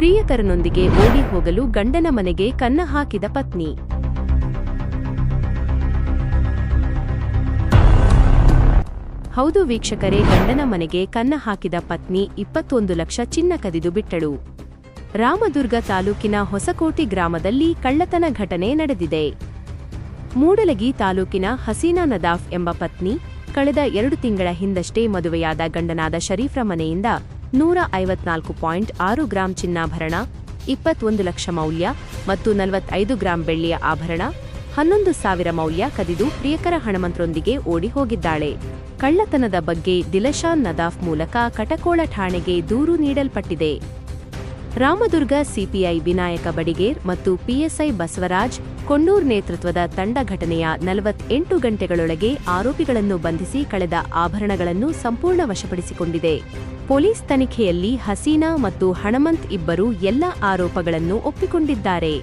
ಪ್ರಿಯಕರನೊಂದಿಗೆ ಓಡಿ ಹೋಗಲು ಗಂಡನ ಮನೆಗೆ ಕನ್ನ ಹಾಕಿದ ಪತ್ನಿ. ಹೌದು ವೀಕ್ಷಕರೇ, ಗಂಡನ ಮನೆಗೆ ಕನ್ನ ಹಾಕಿದ ಪತ್ನಿ 21 ಲಕ್ಷ ಚಿನ್ನ ಕದಿದು ಬಿಟ್ಟಳು. ರಾಮದುರ್ಗ ತಾಲೂಕಿನ ಹೊಸಕೋಟಿ ಗ್ರಾಮದಲ್ಲಿ ಕಳ್ಳತನ ಘಟನೆ ನಡೆದಿದೆ. ಮೂಡಲಗಿ ತಾಲೂಕಿನ ಹಸೀನಾ ನದಾಫ್ ಎಂಬ ಪತ್ನಿ ಕಳೆದ 2 ತಿಂಗಳ ಹಿಂದಷ್ಟೇ ಮದುವೆಯಾದ ಗಂಡನಾದ ಶರೀಫ್ರ ಮನೆಯಿಂದ 154.6 ಗ್ರಾಂ ಚಿನ್ನಾಭರಣ, 21 ಲಕ್ಷ ಮೌಲ್ಯ ಮತ್ತು 45 ಗ್ರಾಂ ಬೆಳ್ಳಿಯ ಆಭರಣ, 11,000 ಮೌಲ್ಯ ಕದಿದು ಪ್ರಿಯಕರ ಹಣಮಂತ್ರೊಂದಿಗೆ ಓಡಿ ಹೋಗಿದ್ದಾಳೆ. ಕಳ್ಳತನದ ಬಗ್ಗೆ ದಿಲಶಾನ್ ನದಾಫ್ ಮೂಲಕ ಕಟಕೋಳ ಠಾಣೆಗೆ ದೂರು ನೀಡಲ್ಪಟ್ಟಿದೆ. ರಾಮದುರ್ಗ ಸಿಪಿಐ ವಿನಾಯಕ ಬಡಿಗೇರ್ ಮತ್ತು ಪಿಎಸ್ಐ ಬಸವರಾಜ್ ಕೊಂಡೂರ್ ನೇತೃತ್ವದ ತಂಡ ಘಟನೆಯ 48 ಗಂಟೆಗಳೊಳಗೆ ಆರೋಪಿಗಳನ್ನು ಬಂಧಿಸಿ ಕಳೆದ ಆಭರಣಗಳನ್ನು ಸಂಪೂರ್ಣ ವಶಪಡಿಸಿಕೊಂಡಿದೆ. ಪೊಲೀಸ್ ತನಿಖೆಯಲ್ಲಿ ಹಸೀನಾ ಮತ್ತು ಹಣಮಂತ್ ಇಬ್ಬರೂ ಎಲ್ಲ ಆರೋಪಗಳನ್ನು ಒಪ್ಪಿಕೊಂಡಿದ್ದಾರೆ.